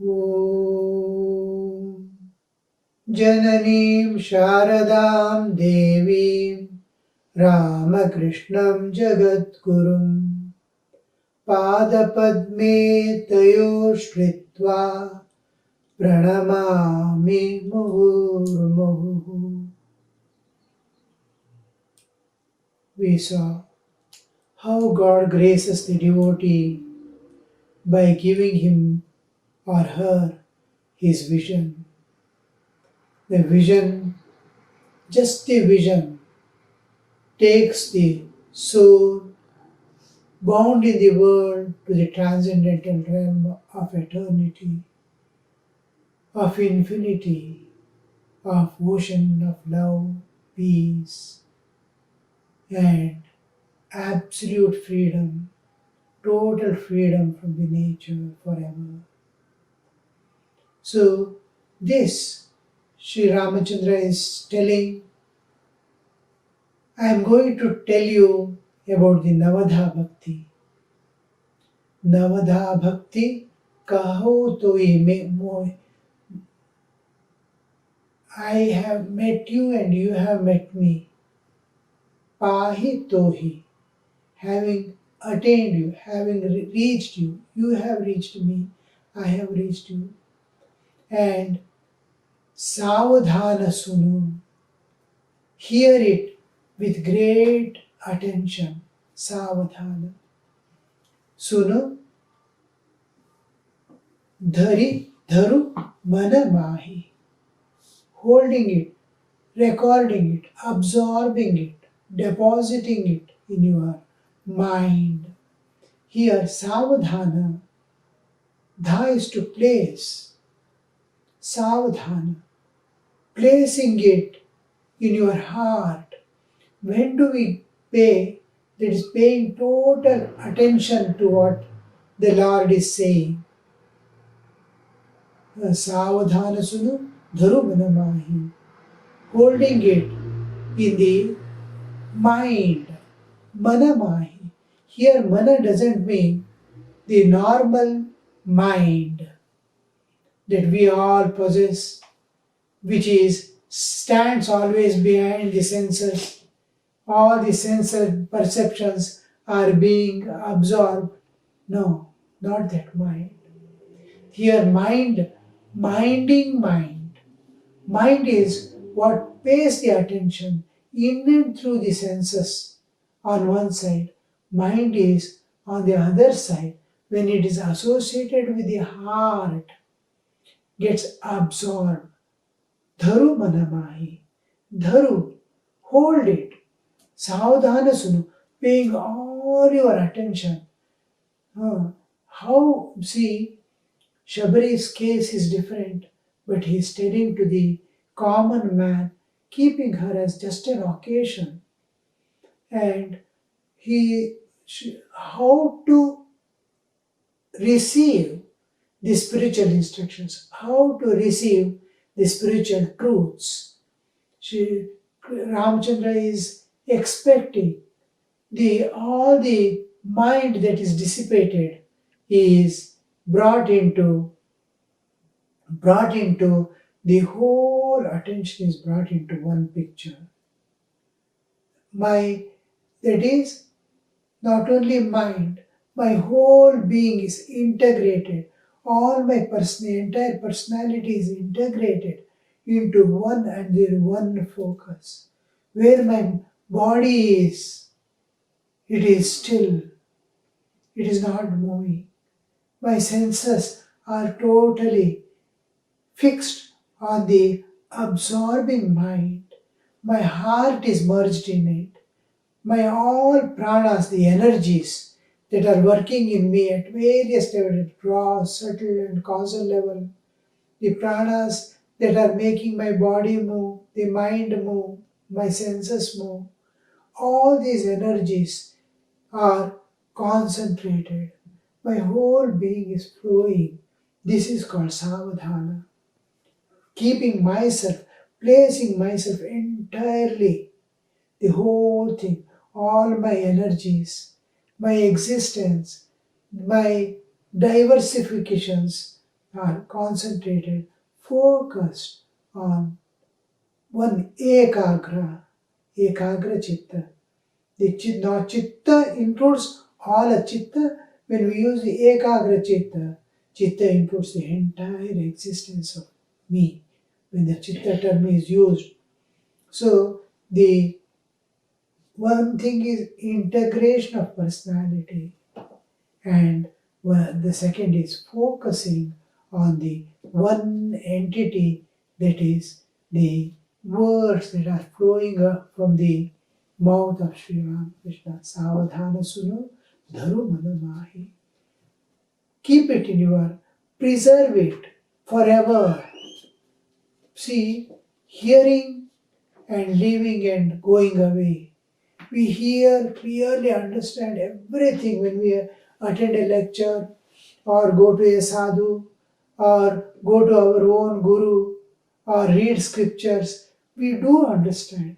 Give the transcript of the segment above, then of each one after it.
Om Jananim Sharadam Devim Ramakrishnam Jagadgurum Padapadme Tayo Shritva Pranamami Muhurmuhu. We saw how God graces the devotee by giving him or her his vision. The vision, just the vision, takes the soul bound in the world to the transcendental realm of eternity, of infinity, of ocean of love, peace, and absolute freedom, total freedom from the nature forever. So, this Sri Ramachandra is telling, I am going to tell you about the Navadha Bhakti. Navadha Bhakti kaho toi me moy. I have met you and you have met me. Pahi tohi. Having attained you, having reached you, you have reached me, I have reached you. And savadhana sunu. Hear it with great attention. Savadhana. Sunu. Dhari, dharu, mana mahi. Holding it, recording it, absorbing it, depositing it in your mind. Here, savadhana. Dha is to place. Savadhana. Placing it in your heart. When do we pay? That is paying total attention to what the Lord is saying. Savadhana sunu dharu manamahi. Holding it in the mind. Manamahi. Here mana doesn't mean the normal mind that we all possess, which stands always behind the senses. All the sense perceptions are being absorbed. No, not that mind. Here mind, minding mind. Mind is what pays the attention in and through the senses on one side. Mind is on the other side when it is associated with the heart, gets absorbed. Dharu manamahi. Dharu, hold it. Savadhana sunu, paying all your attention. How, see, Shabari's case is different, but he is telling to the common man, keeping her as just an occasion. And how to receive the spiritual instructions, how to receive the spiritual truths. Ramchandra is expecting all the mind that is dissipated is brought into the whole attention is brought into one picture. That is not only mind, my whole being is integrated. All my entire personality is integrated into one and the one focus. Where my body is, it is still. It is not moving. My senses are totally fixed on the absorbing mind. My heart is merged in it. My all pranas, the energies that are working in me at various levels, gross, subtle and causal level, the pranas that are making my body move, the mind move, my senses move, all these energies are concentrated. My whole being is flowing. This is called savadhana. Keeping myself, placing myself entirely, the whole thing, all my energies, my existence, my diversifications, are concentrated, focused on one ekagra chitta. The now chitta includes all a chitta. When we use the ekagra chitta, chitta includes the entire existence of me. When the chitta term is used, so the one thing is integration of personality, and the second is focusing on the one entity, that is the words that are flowing up from the mouth of Sri Ramakrishna. Savadhana Sunu Dharu Manamahi. Keep it in your, preserve it forever. See, hearing and leaving and going away. We hear, clearly understand everything when we attend a lecture or go to a sadhu or go to our own guru or read scriptures. We do understand.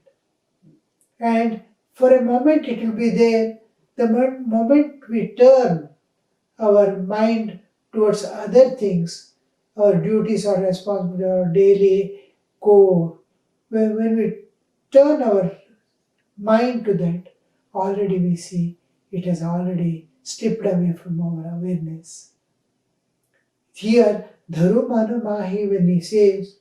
And for a moment it will be there. The moment we turn our mind towards other things, our duties or responsibility, our daily core, when we turn our mind to that, already we see it has already slipped away from our awareness. Here, Dharumanu Mahi, when he says,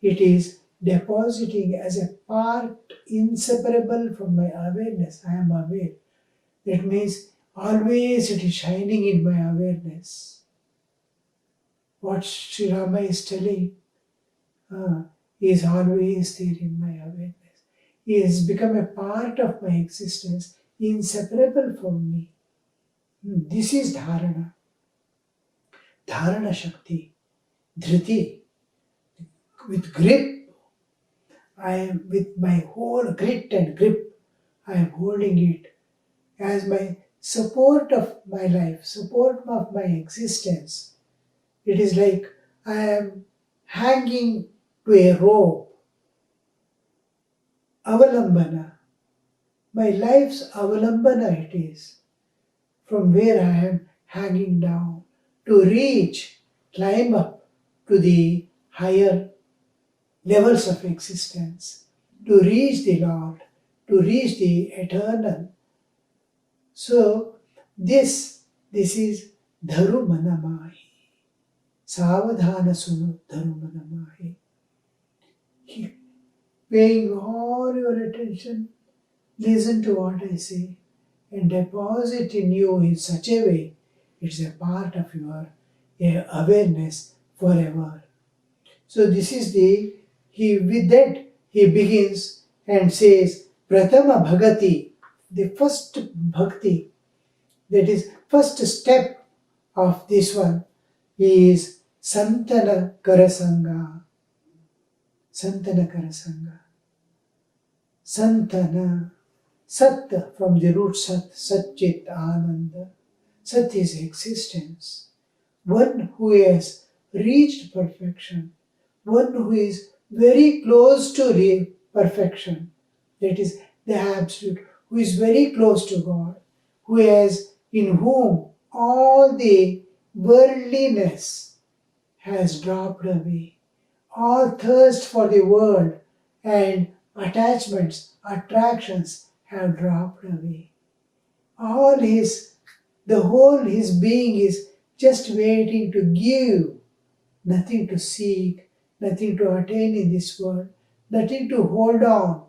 it is depositing as a part inseparable from my awareness. I am aware. That means always it is shining in my awareness. What Sri Rama is telling is always there in my awareness. He has become a part of my existence, inseparable from me. This is dharana. Dharana Shakti, dhriti, with grip. I am with my whole grit and grip. I am holding it as my support of my life, support of my existence. It is like I am hanging to a rope. Avalambana. My life's avalambana it is. From where I am hanging down to reach, climb up to the higher levels of existence, to reach the Lord, to reach the eternal. So this is Dharu Manamahi. Savadhana Sunu Dharu Manamahi. Paying all your attention, listen to what I say and deposit in you in such a way it's a part of your awareness forever. So this is with that he begins and says, Pratama Bhagati, the first bhakti, that is first step of this one is Santana Karasanga. Santana Karasanga. Santana, Sat from the root Sat, Satchit Ananda. Sat is existence. One who has reached perfection, one who is very close to perfection, that is the Absolute, who is very close to God, in whom all the worldliness has dropped away, all thirst for the world and attachments, attractions have dropped away. The whole his being is just waiting to give, nothing to seek, nothing to attain in this world, nothing to hold on.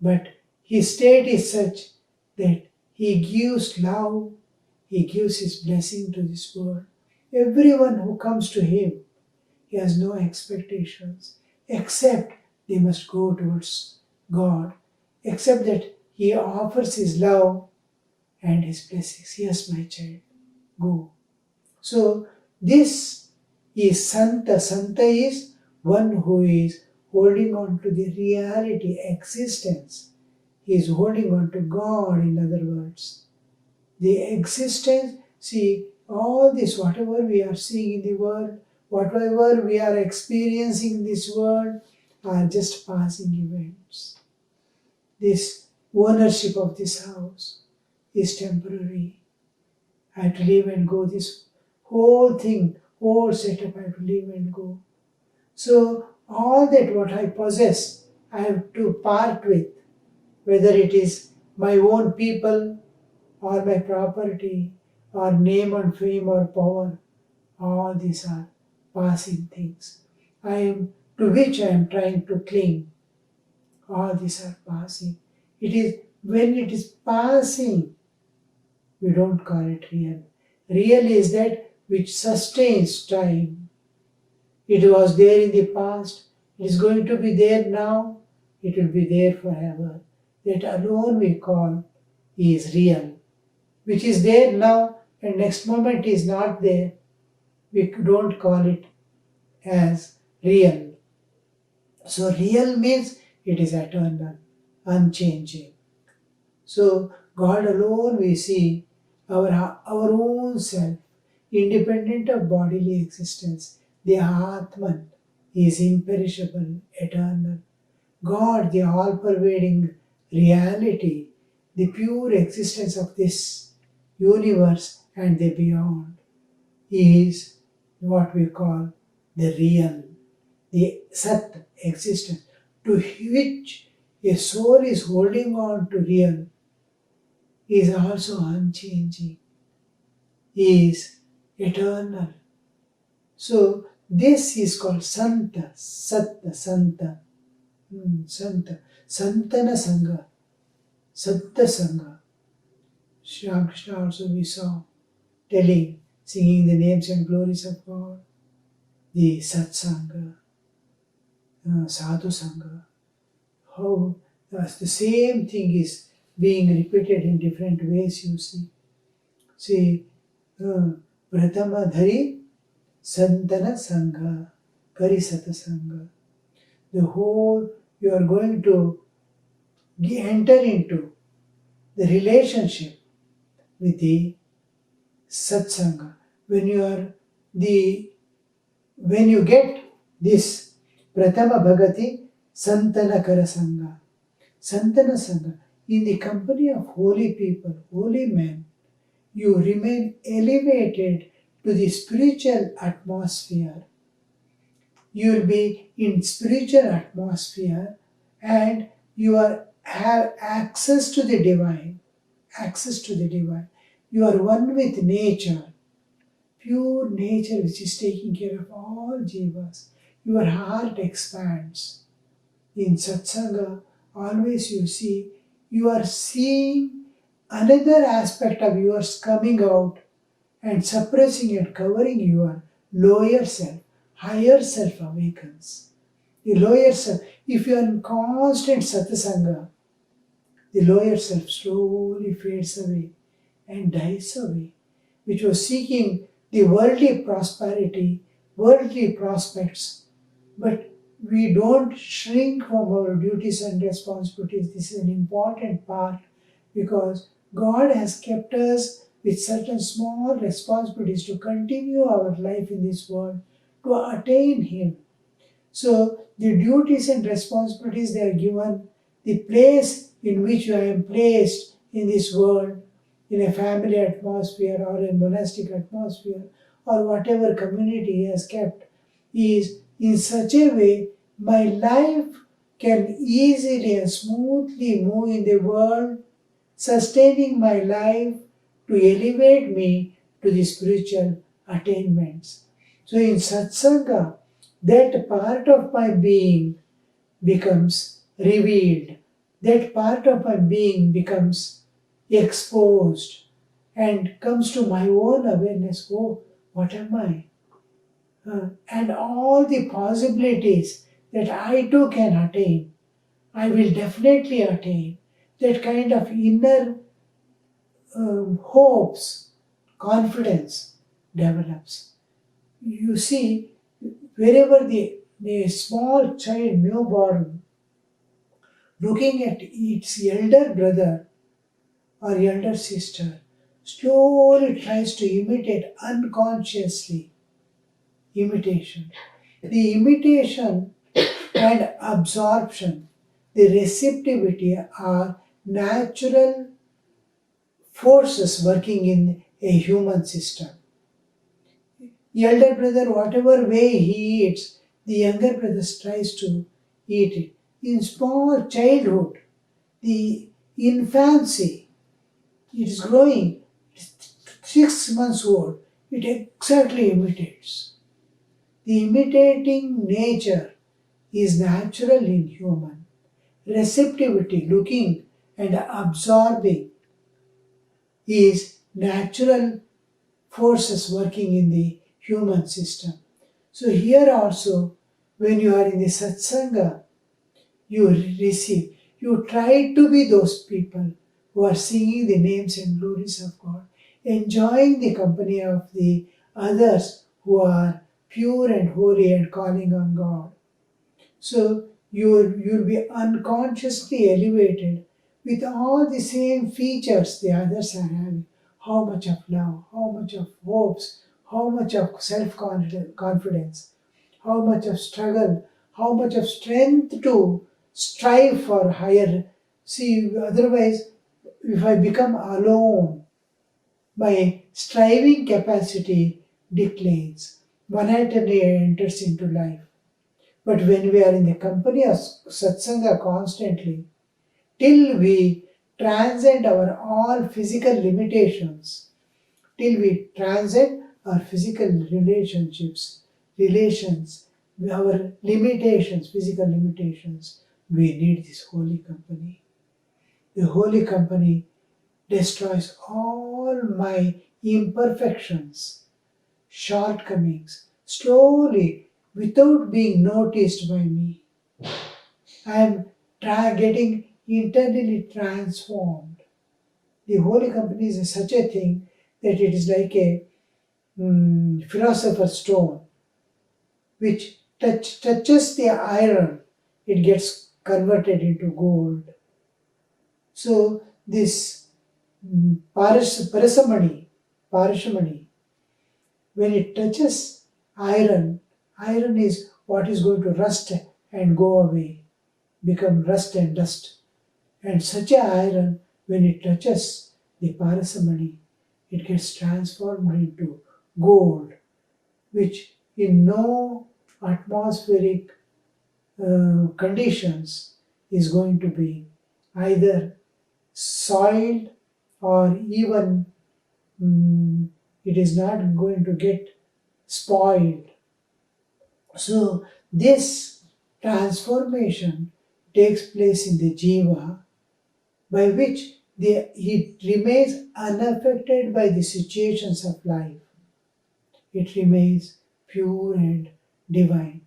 But his state is such that he gives love, he gives his blessing to this world. Everyone who comes to him, he has no expectations, except they must go towards God, except that he offers his love and his blessings. Yes, my child, go. So this is Santa. Santa is one who is holding on to the reality, existence. He is holding on to God, in other words. The existence, see, all this, whatever we are seeing in the world, whatever we are experiencing in this world, are just passing events. This ownership of this house is temporary. I have to leave and go. This whole thing, old setup I have to leave and go. So all that what I possess, I have to part with, whether it is my own people or my property or name and fame or power, all these are passing things. I am to which I am trying to cling. All these are passing. It is when it is passing, we don't call it real. Real is that which sustains time. It was there in the past, it is going to be there now, it will be there forever. That alone we call is real. Which is there now and next moment is not there, we don't call it as real. So real means it is eternal, unchanging. So God alone we see our own self, independent of bodily existence. The Atman is imperishable, eternal. God, the all-pervading reality, the pure existence of this universe and the beyond, is what we call the real, the Sat existence, to which a soul is holding on to real, is also unchanging, is eternal. So this is called Santa, Satta, Santa, Santa, Santana Sangha, Satta Sangha. Sri Ramakrishna also we saw telling, singing the names and glories of God, the Satsanga, Sadhu Sangha, how the same thing is being repeated in different ways, you see. See, Pratama Dhari Santana Sangha, Karisata Sangha. The whole, you are going to enter into the relationship with the Satsanga. When you get this Pratama Bhagati Santana Karasanga, Santana Sangha, in the company of holy people, holy men, you remain elevated to the spiritual atmosphere. You will be in spiritual atmosphere and you have access to the divine. Access to the divine. You are one with nature. Pure nature which is taking care of all jivas. Your heart expands. In satsanga, always you see, you are seeing another aspect of yours coming out and suppressing and covering your lower self. Higher self awakens. The lower self, if you are in constant satsanga, the lower self slowly fades away and dies away, which was seeking the worldly prosperity, worldly prospects. But we don't shrink from our duties and responsibilities. This is an important part because God has kept us with certain small responsibilities to continue our life in this world, to attain Him. So the duties and responsibilities they are given, the place in which I am placed in this world, in a family atmosphere or a monastic atmosphere or whatever community He has kept, is in such a way my life can easily and smoothly move in the world, sustaining my life to elevate me to the spiritual attainments. So in satsanga, that part of my being becomes revealed. That part of my being becomes exposed and comes to my own awareness. Oh, what am I? And all the possibilities that I too can attain, I will definitely attain. That kind of inner hopes, confidence develops. You see, wherever the small child, newborn, looking at its elder brother or elder sister, slowly tries to imitate unconsciously. Imitation. The imitation and absorption, the receptivity are natural forces working in a human system. The elder brother, whatever way he eats, the younger brother tries to eat it. In small childhood, the infancy, it is growing, it is 6 months old, it exactly imitates. The imitating nature is natural in human. Receptivity, looking and absorbing, is natural forces working in the human system. So here also, when you are in the satsanga, you receive. You try to be those people who are singing the names and glories of God, enjoying the company of the others who are pure and holy and calling on God. So you'll be unconsciously elevated with all the same features the others are having. How much of love, how much of hopes, how much of self-confidence, how much of struggle, how much of strength to strive for higher. See, otherwise, if I become alone, my striving capacity declines. Monotony enters into life. But when we are in the company of satsanga constantly, till we transcend our all physical limitations, till we transcend our physical relations, our limitations, physical limitations, we need this holy company. The holy company destroys all my imperfections, shortcomings, slowly, without being noticed by me. I am getting internally transformed. The holy company is such a thing that it is like a philosopher's stone which touches the iron, it gets converted into gold. So this parashamani, when it touches iron, iron is what is going to rust and go away, become rust and dust. And such a iron, when it touches the parasamani, it gets transformed into gold, which in no atmospheric conditions is going to be either soiled or even it is not going to get spoiled. So this transformation takes place in the jiva, by which it remains unaffected by the situations of life. It remains pure and divine.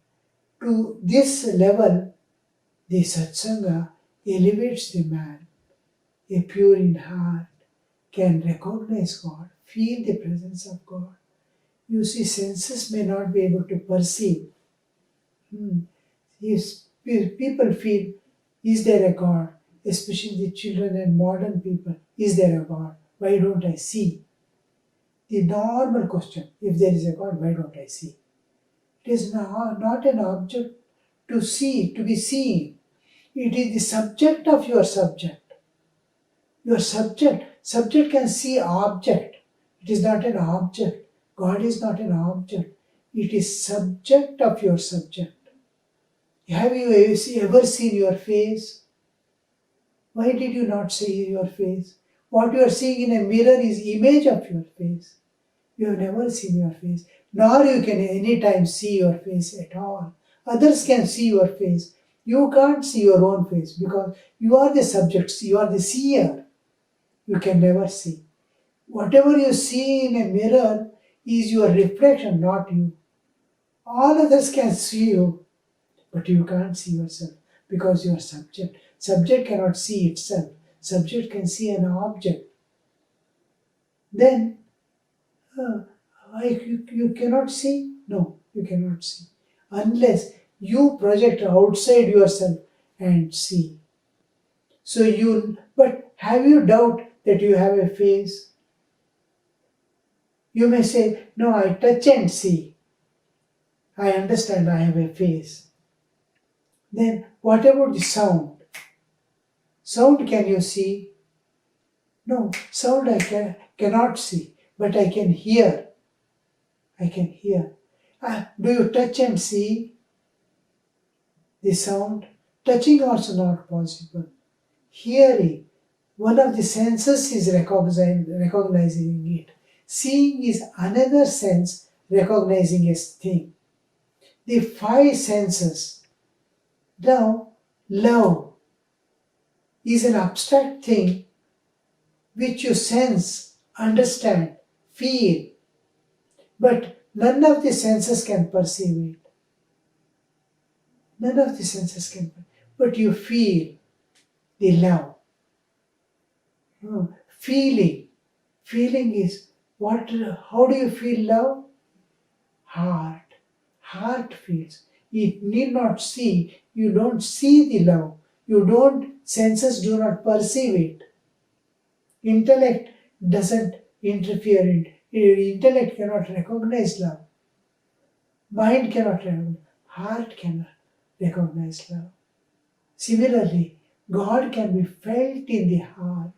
To this level, the satsanga elevates the man. A pure in heart can recognize God, feel the presence of God. You see, senses may not be able to perceive. Yes, people feel, is there a God? Especially the children and modern people, is there a God? Why don't I see? The normal question, if there is a God, why don't I see? It is not an object to see, to be seen. It is the subject of your subject. Your subject can see object. It is not an object. God is not an object. It is subject of your subject. Have you ever seen your face? Why did you not see your face? What you are seeing in a mirror is image of your face. You have never seen your face, nor you can anytime see your face at all. Others can see your face. You can't see your own face because you are the subject, you are the seer. You can never see. Whatever you see in a mirror is your reflection, not you. All others can see you, but you can't see yourself because you are subject. Subject cannot see itself. Subject can see an object. Then, you cannot see? No, you cannot see. Unless you project outside yourself and see. But have you doubt that you have a face? You may say, no, I touch and see. I understand I have a face. Then what about the sound? Sound can you see? No, sound I cannot see, but I can hear. I can hear. Do you touch and see the sound? Touching also not possible. Hearing, one of the senses is recognizing it. Seeing is another sense recognizing a thing. The five senses. Now, love is an abstract thing which you sense, understand, feel, but none of the senses can perceive it. None of the senses can, but you feel the love. Feeling. Feeling is what, how do you feel love? Heart. Heart feels. It need not see. You don't see the love. You don't, senses do not perceive it. Intellect doesn't interfere in it. Intellect cannot recognize love. Mind cannot recognize. Heart cannot recognize love. Similarly, God can be felt in the heart.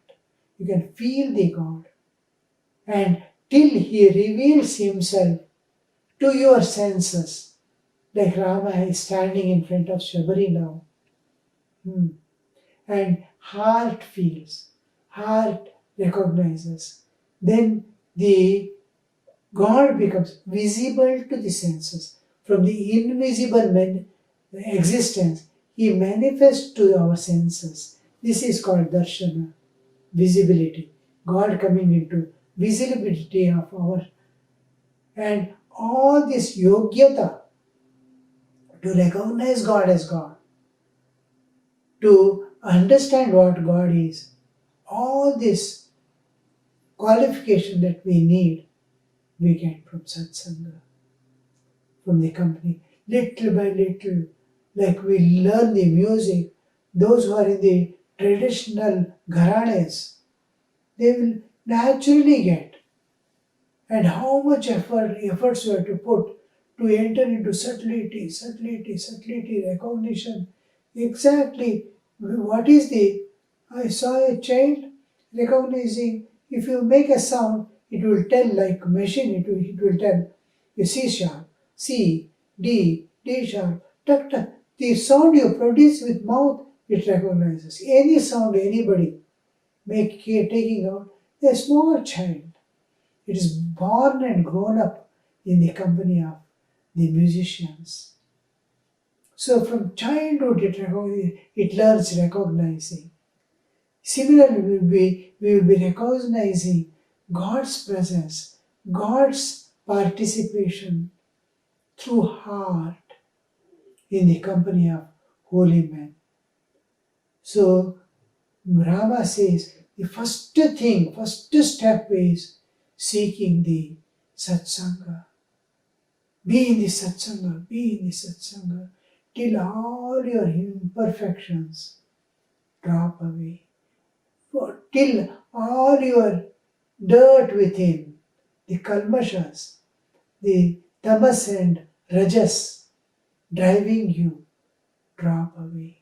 You can feel the God. And till He reveals Himself to your senses, like Rama is standing in front of Shabari now. And heart feels, heart recognizes. Then the God becomes visible to the senses. From the invisible existence, He manifests to our senses. This is called darshana, visibility. God coming into visibility of our, and all this yogyata to recognize God as God, to understand what God is, all this qualification that we need, we get from satsanga, from the company, little by little, like we learn the music. Those who are in the traditional gharanes, they will naturally get. And how much efforts we have to put to enter into subtlety, recognition. Exactly what is the, I saw a child recognizing, if you make a sound, it will tell like machine, it will tell you C sharp, C, D sharp, tuck, tuck. The sound you produce with mouth, it recognizes. Any sound anybody taking out, a small child. It is born and grown up in the company of the musicians. So from childhood it learns recognizing. Similarly, we will be recognizing God's presence, God's participation through heart in the company of holy men. So Rama says the first thing, first step is seeking the satsanga. Be in the satsanga, till all your imperfections drop away. Till all your dirt within, the kalmashas, the tamas and rajas driving you, drop away.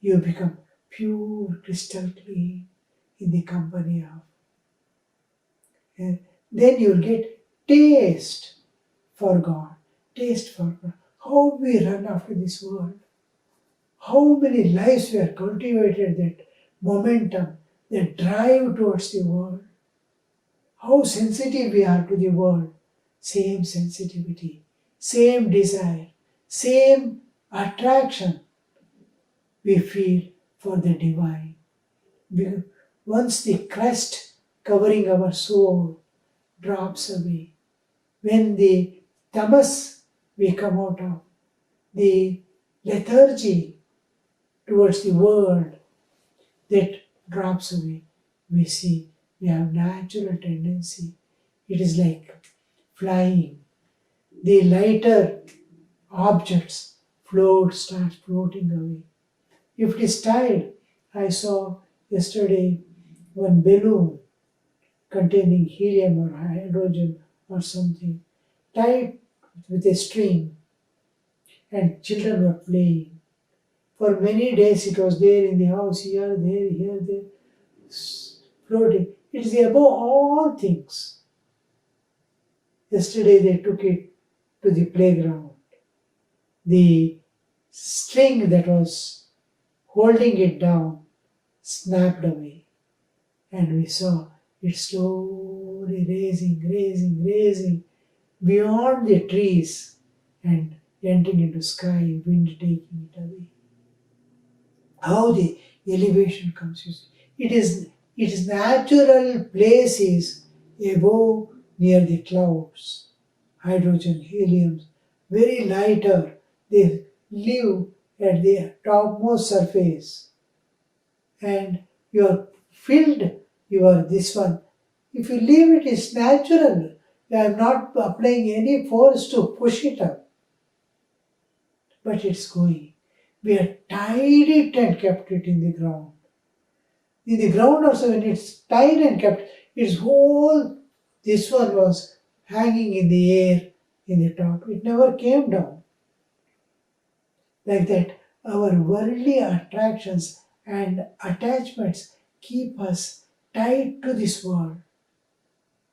You become pure, crystal clean in the company of. And then you'll get taste for God. Taste for God. How we run after this world. How many lives we have cultivated that momentum, that drive towards the world. How sensitive we are to the world. Same sensitivity, same desire, same attraction we feel for the divine. Once the crest covering our soul drops away, when the tamas we come out of, the lethargy towards the world that drops away, we see we have natural tendency. It is like flying. The lighter objects start floating away. If it is tied, I saw yesterday one balloon containing helium or hydrogen or something, tied with a string, and children were playing. For many days it was there in the house, here, there, floating. It is above all things. Yesterday they took it to the playground. The string that was holding it down snapped away, and we saw it slowly raising beyond the trees and entering into sky, wind taking it away. How the elevation comes. It is natural places above near the clouds. Hydrogen, helium, very lighter. They live at the topmost surface. And you are filled, you are this one. If you leave it, it's natural. I am not applying any force to push it up, but it's going. We have tied it and kept it in the ground. In the ground also, when it's tied and kept, its whole, this one was hanging in the air in the top. It never came down. Like that, our worldly attractions and attachments keep us tied to this world.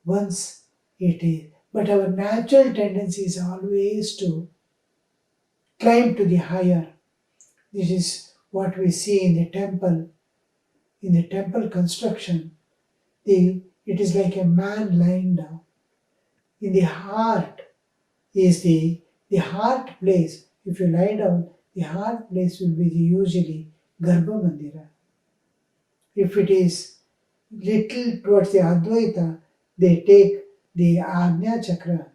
Once it is. But our natural tendency is always to climb to the higher. This is what we see in the temple. In the temple construction, it is like a man lying down. In the heart is the heart place. If you lie down, the heart place will be usually Garbha Mandira. If it is little towards the Advaita, they take the Ajna Chakra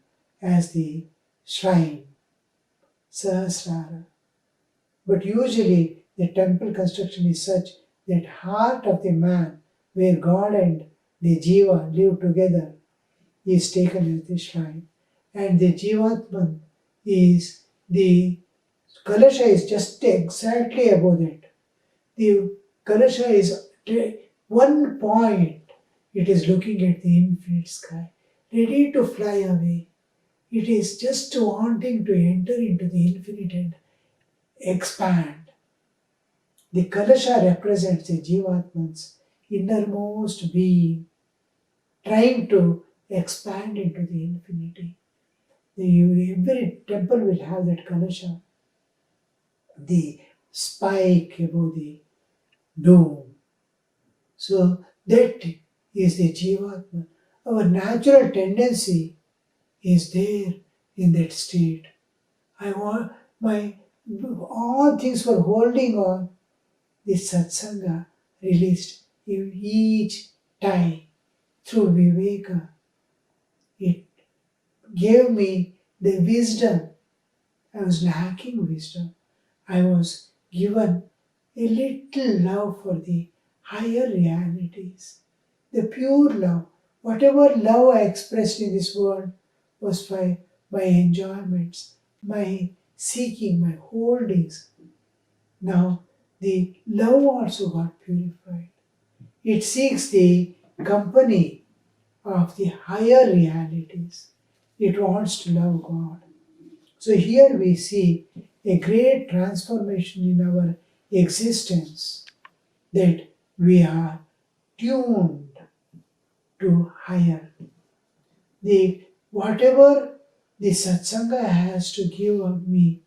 as the shrine, Sahasrara. But usually the temple construction is such that heart of the man, where God and the Jiva live together, is taken as the shrine. And the Jivatman is the Kalasha is just exactly above that. The Kalasha is one point. It is looking at the infinite sky, ready to fly away. It is just wanting to enter into the infinite and expand. The Kalasha represents the Jivatman's innermost being, trying to expand into the infinity. Every temple will have that Kalasha, the spike above the dome. So that is the Jivatma. Our natural tendency is there in that state. I want all things for holding on. This satsanga released in each time through Viveka. It gave me the wisdom. I was lacking wisdom. I was given a little love for the higher realities, the pure love. Whatever love I expressed in this world was by my enjoyments, my seeking, my holdings. Now the love also got purified. It seeks the company of the higher realities. It wants to love God. So here we see a great transformation in our existence, that we are tuned to higher. Whatever the satsanga has to give of me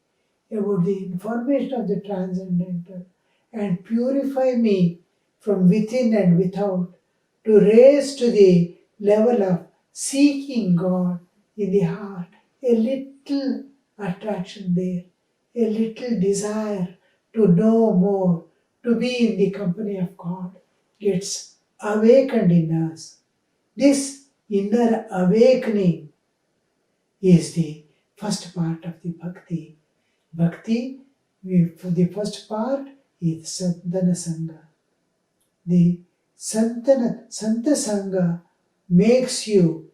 about the information of the transcendental and purify me from within and without, to raise to the level of seeking God in the heart, a little attraction there, a little desire to know more, to be in the company of God gets awakened in us. This inner awakening is the first part of the bhakti. Bhakti, for the first part, is Santana Sangha. The Santa Sangha makes you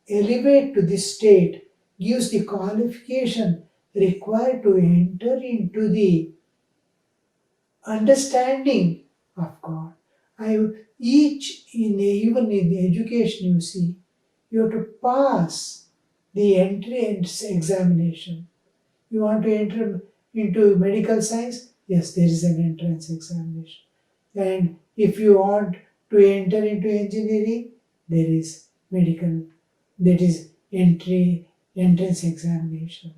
elevate to this state, gives the qualification required to enter into the understanding of God. Even in the education you see, you have to pass the entrance examination. You want to enter into medical science? Yes, there is an entrance examination. And if you want to enter into engineering, there is medical, that is entrance examination.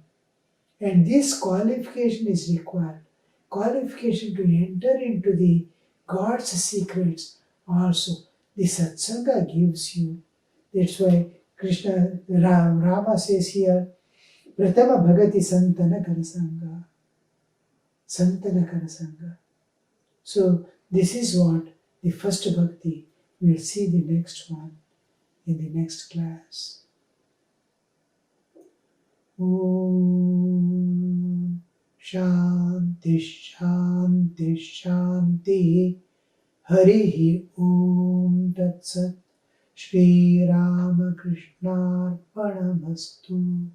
And this qualification is required. Qualification to enter into the God's secrets also. The satsanga gives you. That's why Rama says here, Pratama Bhagati Santana Karasanga. Santana Karasanga. So this is what the first bhakti. We'll see the next one in the next class. Om Shanti Shanti Shanti Harihi Om Tat Sat Shri Ramakrishna Arpanamastu.